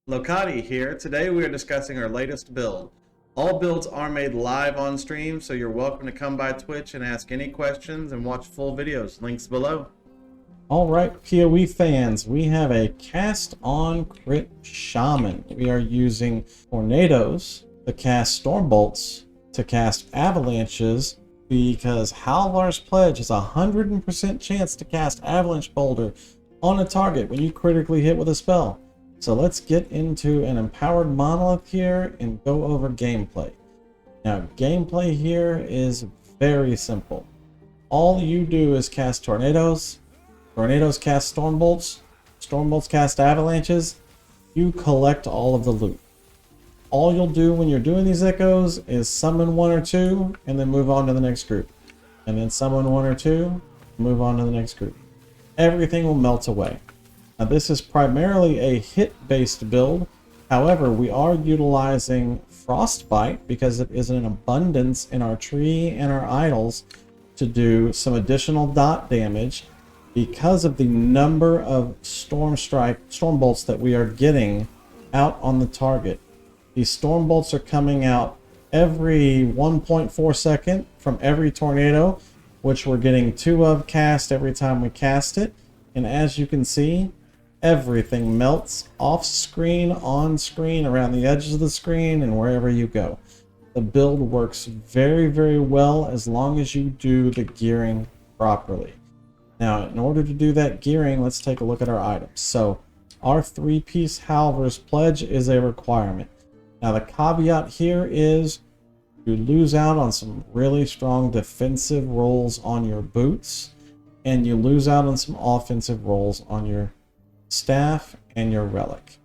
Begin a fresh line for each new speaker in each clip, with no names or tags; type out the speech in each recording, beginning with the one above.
Lokati here. Today we are discussing our latest build. All builds are made live on stream, so you're welcome to come by Twitch and ask any questions and watch full videos. Links below.
All right, PoE fans, we have a cast-on crit Shaman. We are using tornadoes to cast storm bolts, to cast avalanches, because Halvar's Pledge is a 100% chance to cast avalanche boulder on a target when you critically hit with a spell. So let's get into an empowered monolith here and go over gameplay. Now, gameplay here is very simple. All you do is cast tornadoes. Tornadoes cast storm bolts cast avalanches. You collect all of the loot. All you'll do when you're doing these echoes is summon one or two and then move on to the next group. And then summon one or two, move on to the next group. Everything will melt away. Now this is primarily a hit-based build. However, we are utilizing Frostbite because it is an abundance in our tree and our idols to do some additional dot damage because of the number of storm bolts that we are getting out on the target. These storm bolts are coming out every 1.4 second from every tornado, which we're getting 2 of cast every time we cast it. And as you can see, everything melts off screen, on screen, around the edges of the screen, and wherever you go. The build works very, very well as long as you do the gearing properly. Now, in order to do that gearing, let's take a look at our items. So, our 3-piece Halvar's Pledge is a requirement. Now, the caveat here is you lose out on some really strong defensive rolls on your boots, and you lose out on some offensive rolls on your staff and your relic.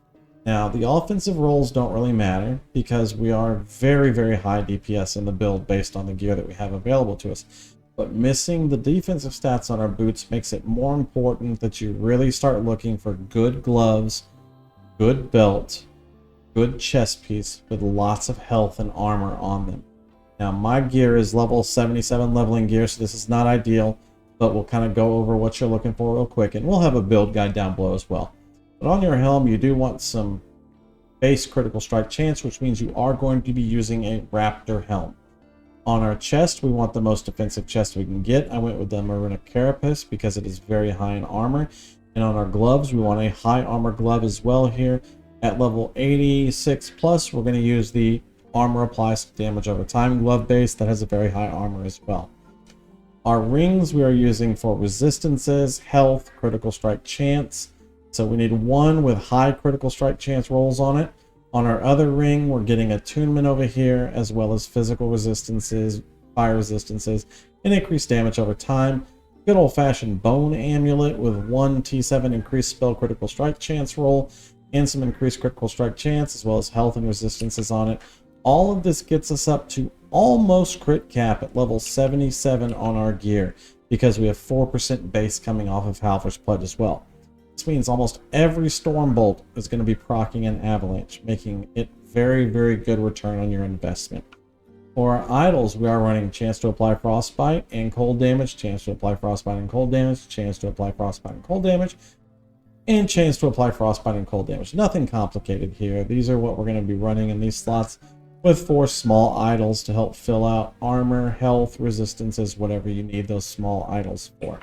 Now, the offensive rolls don't really matter because we are very, very high DPS in the build based on the gear that we have available to us. But missing the defensive stats on our boots makes it more important that you really start looking for good gloves, good belt, good chest piece with lots of health and armor on them. Now, my gear is level 77 leveling gear, so this is not ideal, but we'll kind of go over what you're looking for real quick, and we'll have a build guide down below as well. But on your helm, you do want some base critical strike chance, which means you are going to be using a raptor helm. On our chest, we want the most defensive chest we can get. I went with the Marina Carapace because it is very high in armor. And on our gloves, we want a high armor glove as well here. At level 86 plus, we're going to use the armor applies damage over time glove base that has a very high armor as well. Our rings we are using for resistances, health, critical strike chance. So we need one with high critical strike chance rolls on it. On our other ring, we're getting attunement over here, as well as physical resistances, fire resistances, and increased damage over time. Good old-fashioned bone amulet with 1 T7 increased spell critical strike chance roll, and some increased critical strike chance, as well as health and resistances on it. All of this gets us up to almost crit cap at level 77 on our gear, because we have 4% base coming off of Halvar's Pledge as well. This means almost every storm bolt is going to be proccing an avalanche, making it very, very good return on your investment. For our idols, we are running chance to apply frostbite and cold damage, chance to apply frostbite and cold damage, chance to apply frostbite and cold damage, and chance to apply frostbite and cold damage. Nothing complicated here. These are what we're going to be running in these slots with 4 small idols to help fill out armor, health, resistances, whatever you need those small idols for.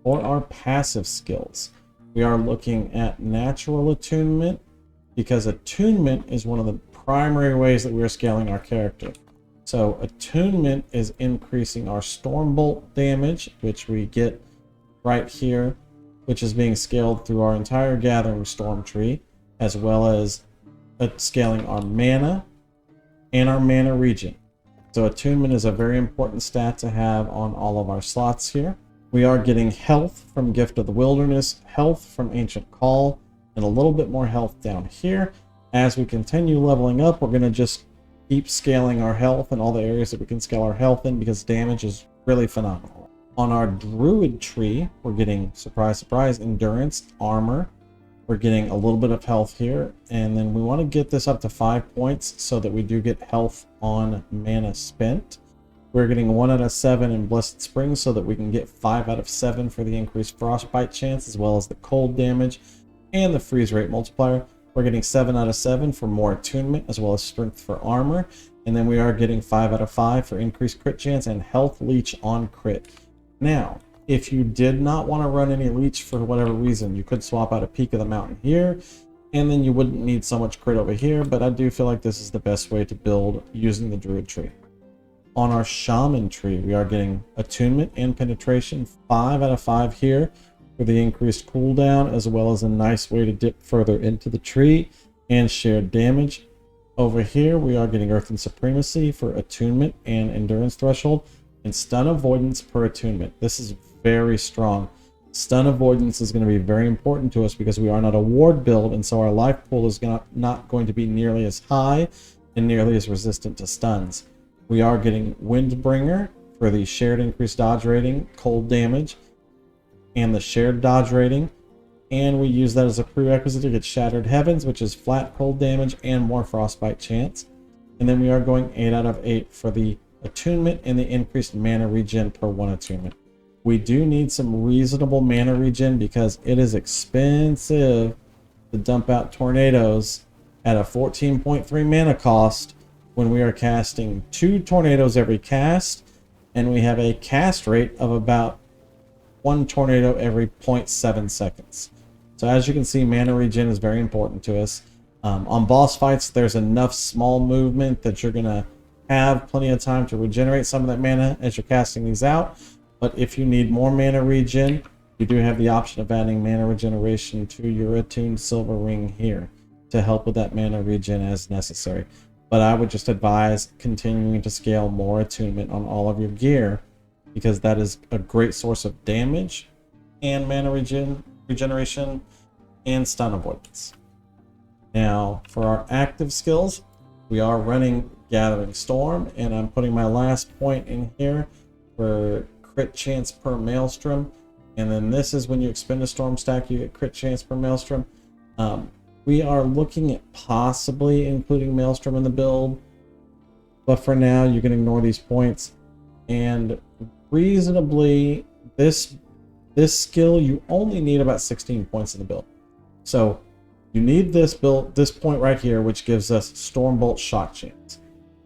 For our passive skills, we are looking at natural attunement because attunement is one of the primary ways that we are scaling our character. So attunement is increasing our storm bolt damage, which we get right here, which is being scaled through our entire gathering storm tree, as well as scaling our mana and our mana regen. So attunement is a very important stat to have on all of our slots here. We are getting health from Gift of the Wilderness, health from Ancient Call, and a little bit more health down here. As we continue leveling up, we're going to just keep scaling our health in all the areas that we can scale our health in because damage is really phenomenal. On our Druid tree, we're getting, surprise, surprise, endurance, armor. We're getting a little bit of health here, and then we want to get this up to 5 points so that we do get health on mana spent. We're getting 1 out of 7 in Blessed Springs so that we can get 5 out of 7 for the increased frostbite chance, as well as the cold damage and the freeze rate multiplier. We're getting 7 out of 7 for more attunement as well as strength for armor. And then we are getting 5 out of 5 for increased crit chance and health leech on crit. Now, if you did not want to run any leech for whatever reason, you could swap out a Peak of the Mountain here, and then you wouldn't need so much crit over here, but I do feel like this is the best way to build using the Druid tree. On our Shaman tree, we are getting attunement and penetration, 5 out of 5 here for the increased cooldown, as well as a nice way to dip further into the tree and shared damage. Over here, we are getting Earth and Supremacy for attunement and endurance threshold, and stun avoidance per attunement. This is very strong. Stun avoidance is going to be very important to us because we are not a ward build, and so our life pool is not going to be nearly as high and nearly as resistant to stuns. We are getting Windbringer for the shared increased dodge rating, cold damage, and the shared dodge rating. And we use that as a prerequisite to get Shattered Heavens, which is flat cold damage and more frostbite chance. And then we are going 8 out of 8 for the attunement and the increased mana regen per 1 attunement. We do need some reasonable mana regen because it is expensive to dump out tornadoes at a 14.3 mana cost when we are casting 2 tornadoes every cast, and we have a cast rate of about 1 tornado every 0.7 seconds. So as you can see, mana regen is very important to us. On boss fights, there's enough small movement that you're going to have plenty of time to regenerate some of that mana as you're casting these out. But if you need more mana regen, you do have the option of adding mana regeneration to your attuned silver ring here to help with that mana regen as necessary. But I would just advise continuing to scale more attunement on all of your gear, because that is a great source of damage and mana regeneration and stun avoidance. Now, for our active skills, we are running Gathering Storm, and I'm putting my last point in here for crit chance per Maelstrom. And then this is when you expend a storm stack, you get crit chance per Maelstrom. We are looking at possibly including Maelstrom in the build, but for now you can ignore these points. And reasonably, this skill, you only need about 16 points in the build. So you need this point right here, which gives us Stormbolt shock chance.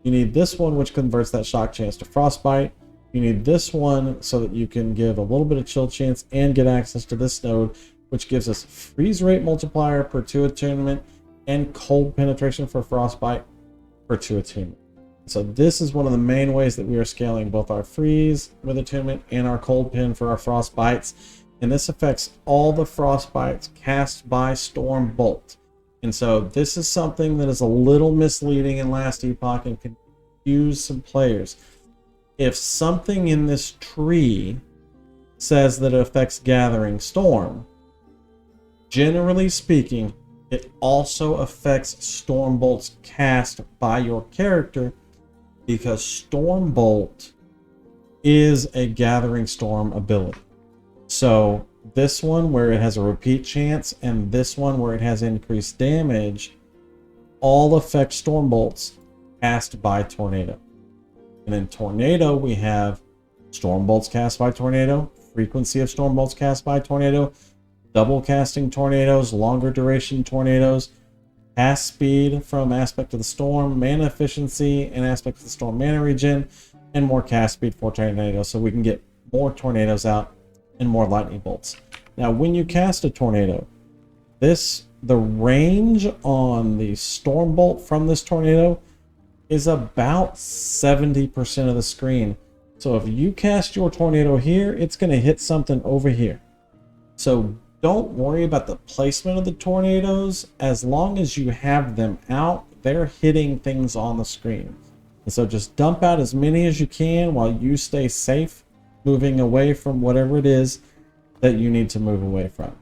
You need this one, which converts that shock chance to frostbite. You need this one so that you can give a little bit of chill chance and get access to this node, which gives us freeze rate multiplier per 2 attunement and cold penetration for frostbite per 2 attunement. So this is one of the main ways that we are scaling both our freeze with attunement and our cold pen for our frostbites. And this affects all the frostbites cast by Stormbolt. And so this is something that is a little misleading in last Epoch and confuse some players. If something in this tree says that it affects Gathering Storm, generally speaking, it also affects Stormbolt's cast by your character, because Stormbolt is a Gathering Storm ability. So this one where it has a repeat chance and this one where it has increased damage all affect Stormbolts cast by Tornado. And in Tornado, we have Stormbolts cast by Tornado, frequency of Stormbolts cast by Tornado, double casting tornadoes, longer duration tornadoes, cast speed from Aspect of the Storm, mana efficiency, and Aspect of the Storm mana regen, and more cast speed for tornadoes, so we can get more tornadoes out and more lightning bolts. Now, when you cast a tornado, the range on the Stormbolt from this tornado is about 70% of the screen. So if you cast your tornado here, it's going to hit something over here. So don't worry about the placement of the tornadoes. As long as you have them out, they're hitting things on the screen. And so just dump out as many as you can while you stay safe, moving away from whatever it is that you need to move away from.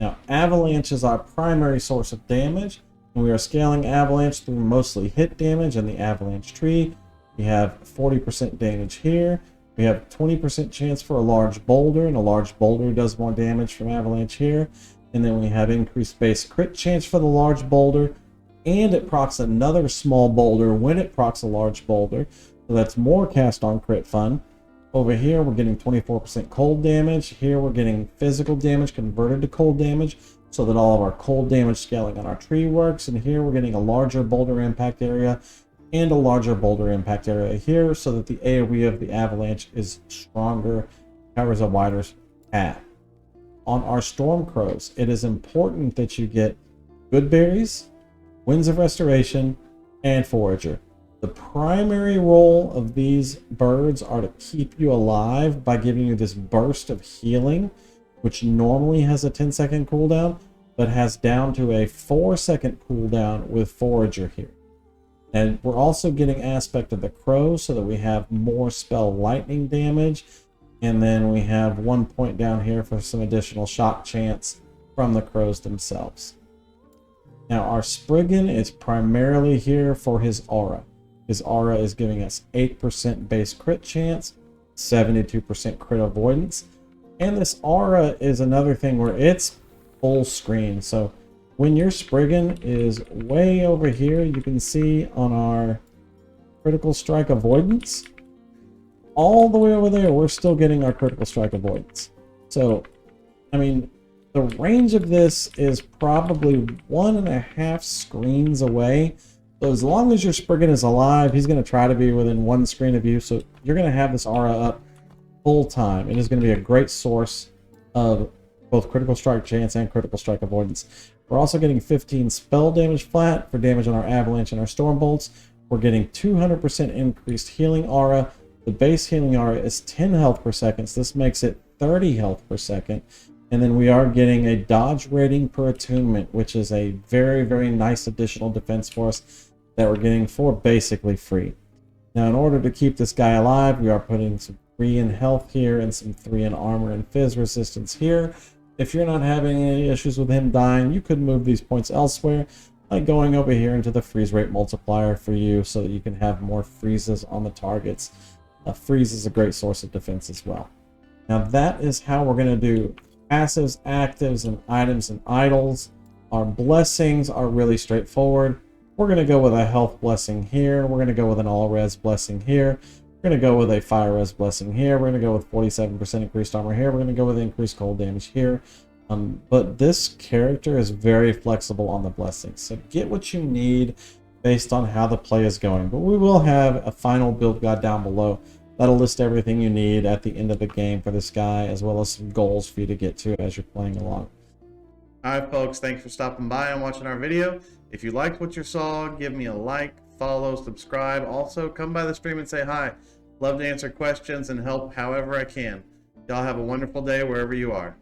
Now, Avalanche is our primary source of damage, and we are scaling Avalanche through mostly hit damage in the Avalanche tree. We have 40% damage here. We have 20% chance for a large boulder, and a large boulder does more damage from Avalanche here. And then we have increased base crit chance for the large boulder, and it procs another small boulder when it procs a large boulder. So that's more cast on crit fun. Over here, we're getting 24% cold damage. Here, we're getting physical damage converted to cold damage. so that all of our cold damage scaling on our tree works. And here we're getting a larger boulder impact area and a larger boulder impact area here, so that the AoE of the avalanche is stronger, covers a wider path. On our storm crows, it is important that you get good berries, winds of restoration, and forager. The primary role of these birds are to keep you alive by giving you this burst of healing, which normally has a 10-second cooldown, but has down to a 4-second cooldown with forager here. And we're also getting aspect of the crow so that we have more spell lightning damage. And then we have 1 point down here for some additional shock chance from the crows themselves. Now our Spriggan is primarily here for his aura. His aura is giving us 8% base crit chance, 72% crit avoidance. And this aura is another thing where it's full screen. So when your Spriggan is way over here, you can see on our critical strike avoidance, all the way over there, we're still getting our critical strike avoidance. So, I mean, the range of this is probably 1.5 screens away. So as long as your Spriggan is alive, he's going to try to be within 1 screen of you. So you're going to have this aura up full time. It is going to be a great source of both critical strike chance and critical strike avoidance. We're also getting 15 spell damage flat for damage on our avalanche and our storm bolts. We're getting 200% increased healing aura. The base healing aura is 10 health per second, so this makes it 30 health per second. And then we are getting a dodge rating per attunement, which is a very, very nice additional defense for us that we're getting for basically free. Now, in order to keep this guy alive, we are putting some 3 in health here and some 3 in armor and fizz resistance here. If you're not having any issues with him dying, you could move these points elsewhere, like going over here into the freeze rate multiplier for you so that you can have more freezes on the targets. Freeze is a great source of defense as well. Now that is how we're going to do passives, actives, and items and idols. Our blessings are really straightforward. We're going to go with a health blessing here. We're going to go with an all res blessing here. We're going to go with a fire res blessing here. We're going to go with 47% increased armor here. We're going to go with increased cold damage here. But this character is very flexible on the blessings. So get what you need based on how the play is going. But we will have a final build guide down below that'll list everything you need at the end of the game for this guy, as well as some goals for you to get to as you're playing along.
Alright folks, thanks for stopping by and watching our video. If you liked what you saw, give me a like, follow, subscribe. Also, come by the stream and say hi. Love to answer questions and help however I can. Y'all have a wonderful day wherever you are.